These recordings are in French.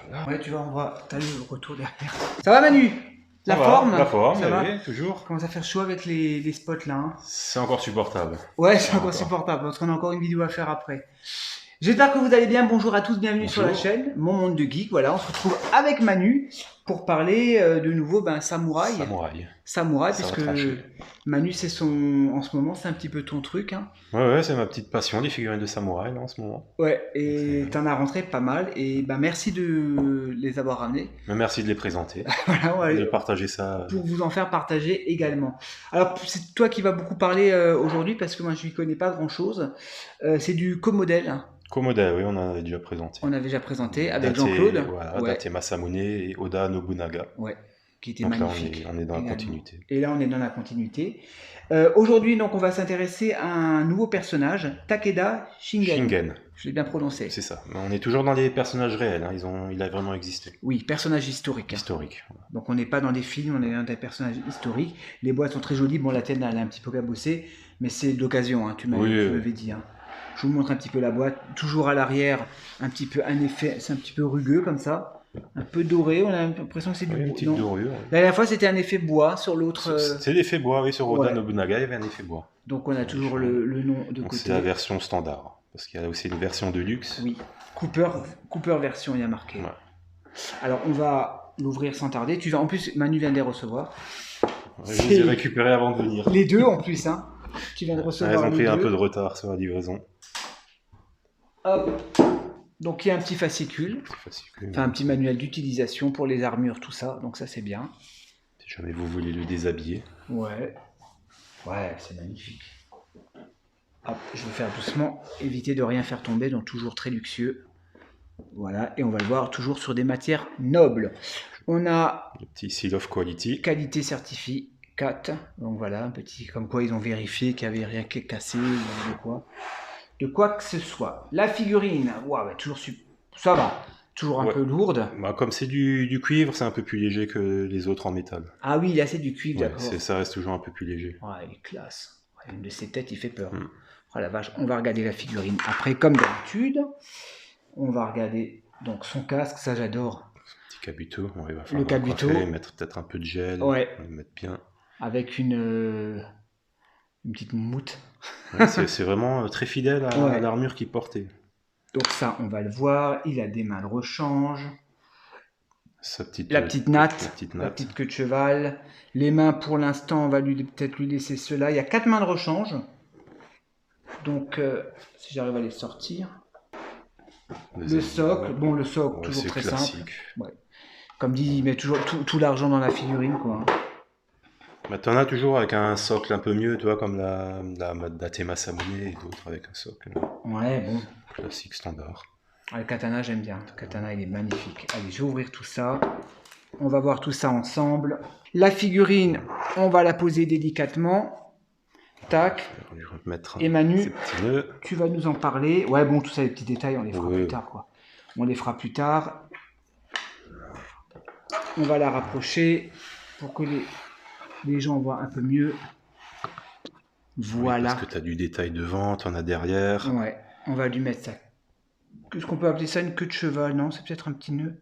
Voilà. Ouais, tu vois, on voit. T'as le retour derrière. Ça va, Manu? Ça va, la forme, Ça va? oui, toujours. Commence à faire chaud avec les spots là. Hein. C'est encore supportable. Ouais, c'est encore supportable parce qu'on a encore une vidéo à faire après. J'espère que vous allez bien. Bonjour à tous, bienvenue sur la chaîne Mon Monde de Geek. Voilà, on se retrouve avec Manu pour parler de nouveau Samouraï. Samouraï, puisque Manu, c'est son. En ce moment, c'est un petit peu ton truc. Hein. Ouais, c'est ma petite passion, les figurines de samouraï là en ce moment. Ouais, et t'en as rentré pas mal. Et merci de les avoir ramenés. Mais merci de les présenter. Voilà, de partager ça. Pour vous en faire partager également. Alors, c'est toi qui vas beaucoup parler aujourd'hui parce que moi, je n'y connais pas grand chose. C'est du co-modèle. Hein. Co-modèle, oui, on en avait déjà présenté. On avait déjà présenté avec Jean-Claude. Voilà, Date Masamune et Oda Nobunaga. Ouais, qui était donc magnifique. Là, on est dans la continuité. Et là, on est dans la continuité. Aujourd'hui, donc, on va s'intéresser à un nouveau personnage, Takeda Shingen. Je l'ai bien prononcé. C'est ça. Mais on est toujours dans les personnages réels. Hein. Il a vraiment existé. Oui, personnage historique. Historique. Voilà. Donc, on n'est pas dans des films, on est dans des personnages historiques. Les boîtes sont très jolies. Bon, la tienne, elle est un petit peu cabossée, mais c'est d'occasion. Hein, tu m'avais dit. Hein. Je vous montre un petit peu la boîte. Toujours à l'arrière, un petit peu un effet, c'est un petit peu rugueux comme ça. Un peu doré, on a l'impression que c'est du bois. Une petite dorure. La dernière fois, c'était un effet bois sur l'autre. C'est l'effet bois, oui, sur Oda Nobunaga, il y avait un effet bois. Donc on a toujours le nom de côté. C'est la version standard, parce qu'il y a aussi une version de luxe. Oui, Cooper version, il y a marqué. Ouais. Alors on va l'ouvrir sans tarder. En plus, Manu vient de les recevoir. Ouais, je les ai récupérés avant de venir. Les deux en plus, hein. Tu viens de recevoir. Ils ont pris un peu de retard sur la livraison. Hop. Donc il y a un petit fascicule, enfin un petit manuel d'utilisation pour les armures, tout ça, donc ça c'est bien. Si jamais vous voulez le déshabiller. Ouais, c'est magnifique. Hop, je vais faire doucement, éviter de rien faire tomber, donc toujours très luxueux. Voilà, et on va le voir toujours sur des matières nobles. On a le petit seal of quality. Qualité certifiée 4, donc voilà, un petit, comme quoi ils ont vérifié qu'il n'y avait rien qui est cassé, de quoi que ce soit. La figurine, toujours ça va, toujours un peu lourde. Comme c'est du cuivre, c'est un peu plus léger que les autres en métal. Ah oui, là c'est du cuivre, d'accord. Ça reste toujours un peu plus léger. Ouais, il est classe. Une de ses têtes, il fait peur. Oh la vache, on va regarder la figurine. Après, comme d'habitude, on va regarder donc son casque, ça j'adore. Petit kabuto, il va falloir mettre peut-être un peu de gel, on va le mettre bien. Avec une petite moumoute. C'est vraiment très fidèle à l'armure qu'il portait. Donc ça, on va le voir. Il a des mains de rechange. La petite natte. La petite queue de cheval. Les mains, pour l'instant, on va peut-être lui laisser cela. Il y a 4 mains de rechange. Donc, si j'arrive à les sortir. Le socle. Bon, le socle, toujours très simple. Ouais. Comme dit, il met toujours tout l'argent dans la figurine, quoi. T'en as toujours avec un socle un peu mieux, tu vois, comme la Date Masamune et d'autres avec un socle. Ouais, bon. Classique, standard. Le katana, j'aime bien. Le katana, il est magnifique. Allez, je vais ouvrir tout ça. On va voir tout ça ensemble. La figurine, on va la poser délicatement. Tac. Et Manu, tu vas nous en parler. Ouais, bon, tout ça, les petits détails, on les fera plus tard, quoi. On les fera plus tard. On va la rapprocher pour que les gens voient un peu mieux. Voilà. Parce que tu as du détail devant, tu en as derrière. Ouais, on va lui mettre ça. Qu'est-ce qu'on peut appeler ça, une queue de cheval? Non, c'est peut-être un petit nœud.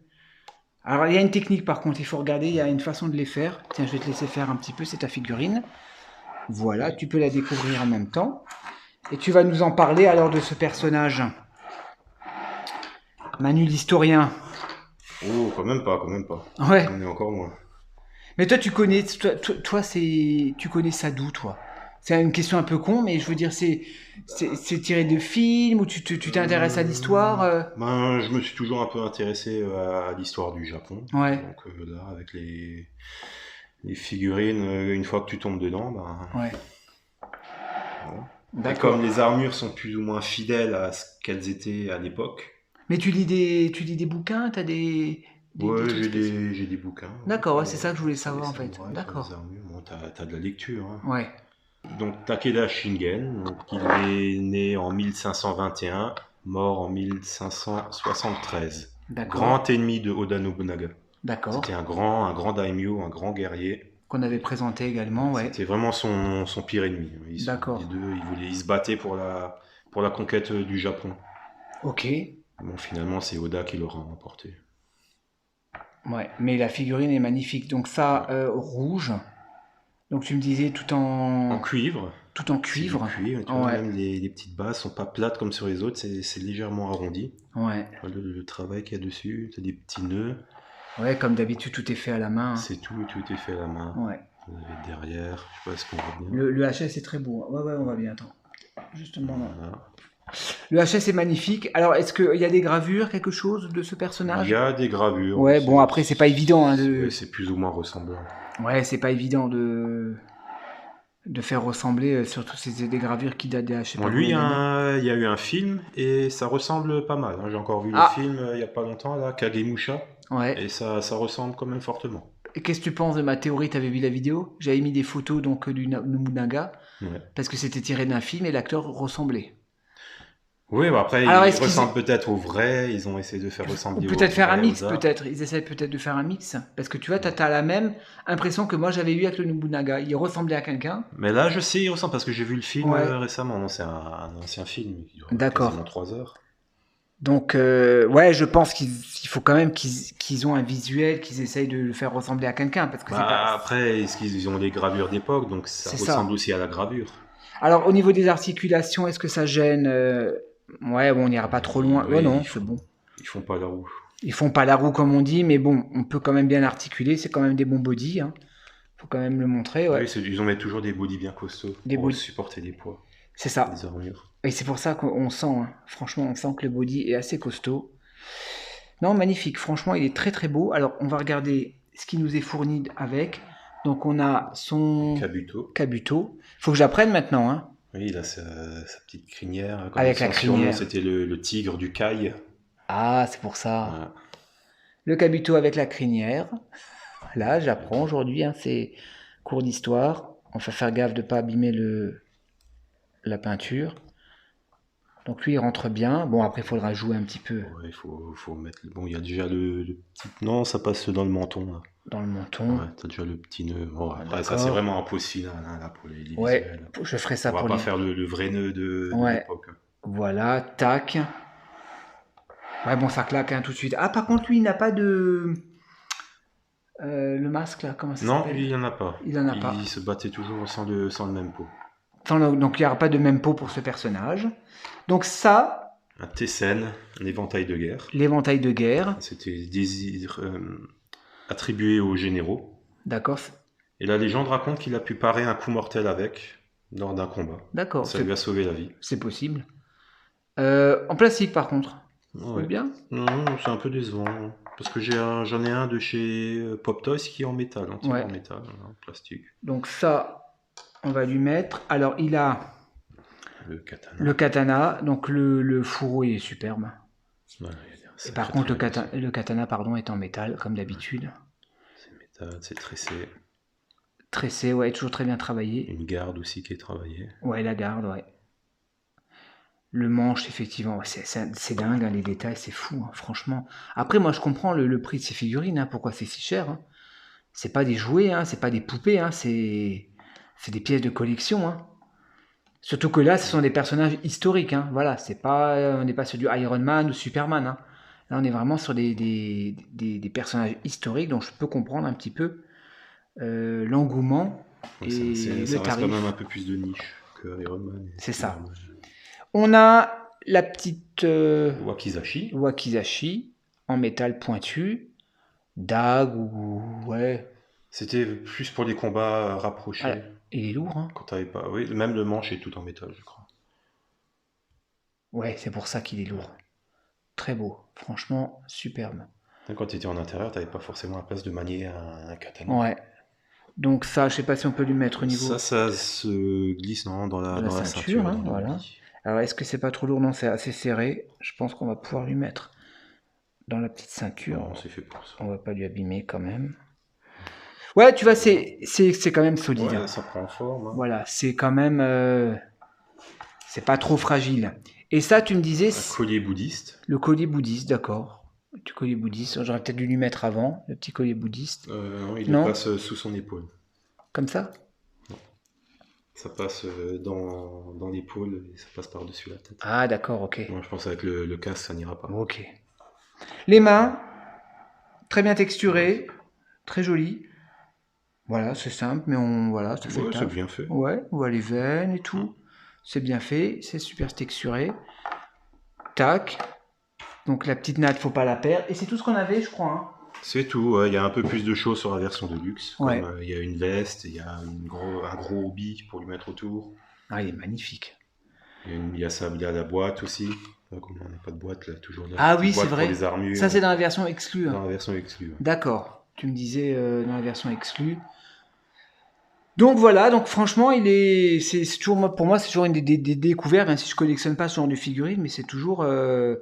Alors, il y a une technique par contre, il faut regarder, il y a une façon de les faire. Tiens, je vais te laisser faire un petit peu, c'est ta figurine. Voilà, tu peux la découvrir en même temps. Et tu vas nous en parler alors de ce personnage. Manu l'historien. Oh, quand même pas. Ouais. On est encore moins. Mais toi, tu connais ça d'où, toi? C'est une question un peu con, mais je veux dire, c'est tiré de films ou tu t'intéresses à l'histoire Je me suis toujours un peu intéressé à l'histoire du Japon. Ouais. Donc là, avec les figurines, une fois que tu tombes dedans, ouais. Voilà. Et comme les armures sont plus ou moins fidèles à ce qu'elles étaient à l'époque. Mais tu lis des bouquins, t'as des j'ai des bouquins. D'accord, c'est ça que je voulais savoir en fait. D'accord. Bon, t'as de la lecture. Hein. Ouais. Donc Takeda Shingen, il est né en 1521, mort en 1573. D'accord. Grand ennemi de Oda Nobunaga. D'accord. C'était un grand daimyo, un grand guerrier. Qu'on avait présenté également, ouais. C'était vraiment son pire ennemi. D'accord. Les deux, ils se battaient pour la conquête du Japon. Ok. Bon, finalement, c'est Oda qui l'aura emporté. Ouais, mais la figurine est magnifique. Donc ça, rouge. Donc tu me disais En cuivre. tout en C'est du cuivre. cuivre, tu vois, Ouais, même les petites bases sont pas plates comme sur les autres, c'est légèrement arrondi. ouais. Tu vois, le travail qu'il y a dessus, t'as des petits nœuds, Ouais, comme d'habitude, tout est fait à la main. c'est tout est fait à la main. Ouais. Vous avez derrière, je sais pas ce qu'on voit bien. Le HS est très beau. Ouais, on va bien. Attends. Justement, là. Voilà. Le HS est magnifique. Alors, est-ce qu'il y a des gravures, quelque chose de ce Il personnage? y a des gravures. Ouais, bon, après, c'est pas évident. Hein, ouais, c'est plus ou moins ressemblant. Ouais, c'est pas évident de faire ressembler, surtout c'est des gravures qui datent d'il je sais Bon, pas lui, combien d'années. il y a eu un film et ça ressemble pas mal, hein. J'ai encore vu le Ah, film il y a pas longtemps, là, Kagemusha, ouais. et ça ressemble quand même fortement. Et qu'est-ce que tu penses de ma théorie? T'avais vu la vidéo? J'avais mis des photos donc du Nobunaga Ouais. parce que c'était tiré d'un film et l'acteur ressemblait. Oui, bah après, Alors, ils est-ce qu'ils ressemblent peut-être au vrai, ils ont essayé de faire ou ressembler au peut-être faire un vrai, mix, aux arts. peut-être. Ils essaient peut-être de faire un mix parce que tu vois, t'as la même impression que moi j'avais eu avec le Nobunaga. Il ressemblait à quelqu'un. Mais là, je sais, il ressemble parce que j'ai vu le film Ouais. récemment. Non, c'est un ancien film qui dure D'accord. quasiment 3 heures. Donc, ouais, je pense qu'il faut quand même qu'ils ont un visuel, qu'ils essayent de le faire ressembler à quelqu'un parce que c'est Bah, pas. après, ils ont des gravures d'époque, donc ça C'est ressemble ça. aussi à la gravure. Alors, au niveau des articulations, est-ce que ça gêne? Ouais, bon, on n'ira pas trop loin. Oui, Oh non, c'est bon. Ils font pas la roue. Ils font pas la roue comme on dit, mais bon, on peut quand même bien articuler. C'est quand même des bons body. Hein. Faut quand même le montrer. Ouais. Oui, ils en mettent toujours des body bien costauds Des pour body. supporter des poids, C'est ça. des armures. Et c'est pour ça qu'on sent, hein. Franchement, on sent que le body est assez costaud. Non, magnifique. Franchement, il est très très beau. Alors, on va regarder ce qui nous est fourni avec. Donc, on a son Kabuto. Kabuto. Faut que j'apprenne maintenant, hein. Oui, il a sa petite crinière. Comme Avec la son surnom, crinière. c'était le tigre du Kai. Ah, c'est pour ça. Voilà. Le Kabuto avec la crinière. Là, j'apprends aujourd'hui, hein, c'est cours d'histoire. On va faire gaffe de ne pas abîmer la peinture. Donc lui, il rentre bien. Bon, après, il faudra jouer un petit peu Ouais, il faut mettre. Bon, il y a déjà le petit. Non, ça passe dans le menton, là. dans le menton. Ouais, t'as déjà le petit nœud. Bon, après, ça, D'accord. c'est vraiment en pose finale, hein, là, pour les Ouais, visuels. je ferai ça On va pour pas les... faire le vrai nœud de Ouais. l'époque, hein. Voilà, tac. Ouais, bon, ça claque hein, tout de suite. Ah, par contre, lui, il n'a pas de... le masque, là, comment ça Non, s'appelle? lui, il en a pas. Il en a pas. Il se battait toujours sans le même pot. Donc, il n'y aura pas de même pot pour ce personnage. Donc ça, Un Tessen, un éventail de guerre. l'éventail de guerre. C'était attribué aux généraux. D'accord. Et la légende raconte qu'il a pu parer un coup mortel avec lors d'un combat. D'accord. Ça lui a sauvé la vie. C'est possible. En plastique, par contre. Ouais. C'est bien. Non, c'est un peu décevant. Parce que j'en ai un de chez Pop Toys qui est en métal, entièrement Ouais. en métal, en plastique. Donc ça, on va lui mettre. Alors, il a Le katana. le katana. Donc le fourreau, il est superbe. Ouais, Et par contre, le katana, pardon, est en métal, comme d'habitude. c'est métal, c'est tressé. Tressé, ouais, toujours très bien travaillé. Une garde aussi qui est travaillée. Ouais, la garde, ouais. Le manche, effectivement, ouais, c'est dingue, hein, les détails, c'est fou, hein, franchement. Après, moi, je comprends le prix de ces figurines, hein, pourquoi c'est si cher. Hein. C'est pas des jouets, hein, c'est pas des poupées, hein, c'est des pièces de collection. Hein. Surtout que là, ce sont des personnages historiques. Hein, voilà, on n'est pas sur du Iron Man ou Superman. Hein. Là, on est vraiment sur des personnages historiques, donc je peux comprendre un petit peu l'engouement Ouais, et ça le reste tarif. quand même un peu plus de niche que Iron Man. C'est ça. Superman. On a la petite Wakizashi. Wakizashi en métal pointu, dague ou ouais. C'était plus pour des combats rapprochés. Ah, il est lourd, hein. Quand t'avais pas. Oui, même le manche est tout en métal, je crois. Ouais, c'est pour ça qu'il est lourd. Très beau, franchement superbe. Quand tu étais en intérieur, t'avais pas forcément la place de manier un katana. Ouais. Donc ça, je sais pas si on peut lui mettre au niveau Ça se glisse dans la ceinture, hein, dans le voilà. body. Alors est-ce que c'est pas trop lourd? Non, c'est assez serré. Je pense qu'on va pouvoir lui mettre dans la petite ceinture. Non, c'est fait pour ça. On va pas lui abîmer quand même. Ouais, tu vois, c'est quand même solide. Ouais, Hein. ça prend forme. Hein. Voilà, c'est quand même... c'est pas trop fragile. Et ça, tu me disais... Un collier bouddhiste. Le collier bouddhiste, d'accord. Le petit collier bouddhiste. J'aurais peut-être dû lui mettre avant, le petit collier bouddhiste. Non, il Non. le passe sous son épaule. Comme ça? Ça passe dans l'épaule et ça passe par-dessus la tête. Ah, d'accord, ok. Moi, je pense avec le casque, ça n'ira pas. Ok. Les mains, Très bien texturé, très joli. Voilà, c'est simple, mais voilà, ça fait le Ouais, c'est taf. bien fait. Ouais, on voit les veines et tout. C'est bien fait, c'est super texturé. Tac. Donc la petite natte, faut pas la perdre. Et c'est tout ce qu'on avait, je crois. Hein. C'est tout, ouais. Il y a un peu plus de choses sur la version de luxe. Ouais. Comme il y a une veste, il y a un gros hobby pour lui mettre autour. Ah, il est magnifique. Il y a ça, il y a la boîte aussi. Comme on n'a pas de boîte, là, toujours la Ah petite oui, c'est boîte pour vrai. les armures. Ça, c'est dans la version exclue. Dans la version exclue. Ouais. D'accord. Tu me disais dans la version exclue. Donc voilà, donc franchement, c'est toujours, pour moi, c'est toujours une des découvertes, même si je collectionne pas ce genre de figurines, mais c'est toujours, je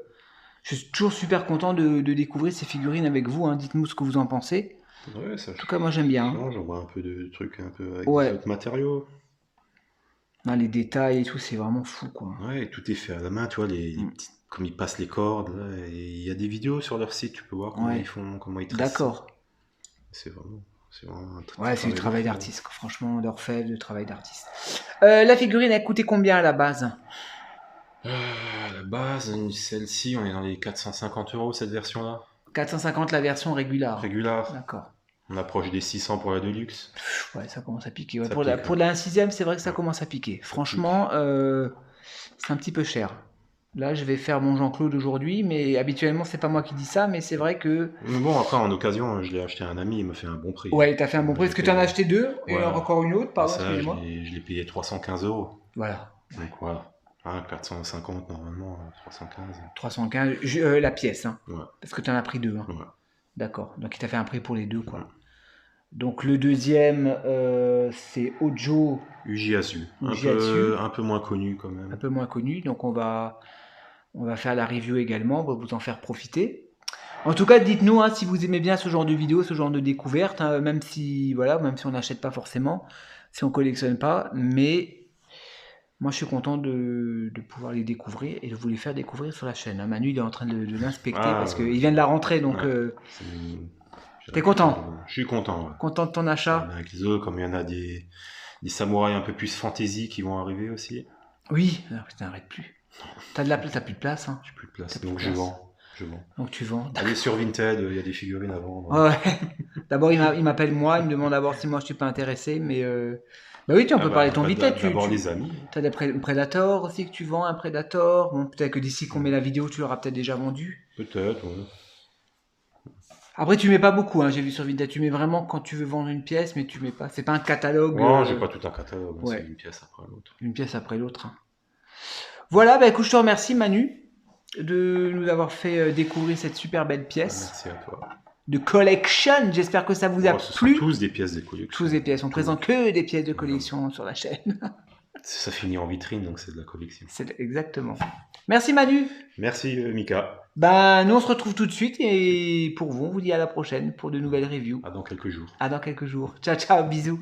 suis toujours super content de découvrir ces figurines avec vous. Hein. Dites-nous ce que vous en pensez. Ouais, ça, En tout cas, moi j'aime bien. J'en vois un peu de trucs un peu avec Ouais. d'autres matériaux. Non, les détails et tout, c'est vraiment fou, quoi. Ouais, tout est fait à la main, tu vois, comme ils passent les cordes. Là, et il y a des vidéos sur leur site, tu peux voir comment ils font, comment ils tracent. D'accord. C'est vraiment un Ouais, c'est du travail d'artiste, franchement, d'orfèvre, de travail d'artiste. La figurine, elle coûtait combien à la base? À la base, celle-ci, on est dans les 450 €, cette version-là. 450 la version régulière. Régulière. D'accord. On approche des 600 pour la Deluxe. Ouais, ça commence à piquer. Ouais, Ça pour pique, la 1/6e, c'est vrai que ça commence à piquer. Franchement, c'est un petit peu cher. Là, je vais faire mon Jean-Claude aujourd'hui, mais habituellement, c'est pas moi qui dis ça, mais c'est vrai que... Mais bon, après, en occasion, je l'ai acheté à un ami, il m'a fait un bon prix. Ouais, t'as fait un bon prix. Est-ce que tu en as acheté deux? Et Voilà. encore une autre, pardon, Ça, excusez-moi. je l'ai payé 315 €. Voilà. Donc voilà. Hein, 450 normalement, 315. 315, la pièce, hein. Ouais. Parce que tu en as pris deux. Hein. Ouais. D'accord. Donc il t'a fait un prix pour les deux, quoi. Ouais. Donc le deuxième, c'est Ojo. Ujiatsu. Un peu moins connu quand même. Un peu moins connu. Donc on va faire la review également. On va vous en faire profiter. En tout cas, dites-nous hein, si vous aimez bien ce genre de vidéo, ce genre de découverte, hein, même si on n'achète pas forcément, si on collectionne pas, mais moi je suis content de pouvoir les découvrir et de vous les faire découvrir sur la chaîne. Hein. Manu il est en train de l'inspecter parce qu'il vient de la rentrée, donc t'es content? Je suis content. Ouais. Content de ton achat? Avec les autres, comme il y en a des samouraïs un peu plus fantasy qui vont arriver aussi. Oui, putain, arrête plus. T'as plus de place. Hein. J'ai plus de place, donc je vends. Donc tu vends. Allez sur Vinted, il y a des figurines à vendre. Ouais. D'abord, il m'appelle moi, il me demande d'abord si moi je suis pas intéressé, mais bah oui, on peut parler de ton Vinted. D'abord les amis. Tu as des Predator aussi que tu vends, un Predator. Bon, peut-être que d'ici qu'on met la vidéo, tu l'auras peut-être déjà vendu. Peut-être, ouais. Après, tu mets pas beaucoup, hein, j'ai vu sur Vinted. Tu mets vraiment quand tu veux vendre une pièce, mais tu mets pas. C'est pas un catalogue. Non, j'ai pas tout un catalogue, ouais. C'est une pièce après l'autre. Une pièce après l'autre. Hein. Voilà, bah écoute, je te remercie Manu de nous avoir fait découvrir cette super belle pièce. Merci à toi. De collection, j'espère que ça vous a plu. Ce sont tous des pièces de collection. Tous des pièces, on présente que des pièces de collection sur la chaîne. Ça finit en vitrine, donc c'est de la collection. C'est exactement. Merci Manu. Merci Mika. Nous on se retrouve tout de suite et pour vous, on vous dit à la prochaine pour de nouvelles reviews. À dans quelques jours. À dans quelques jours. Ciao, ciao, bisous.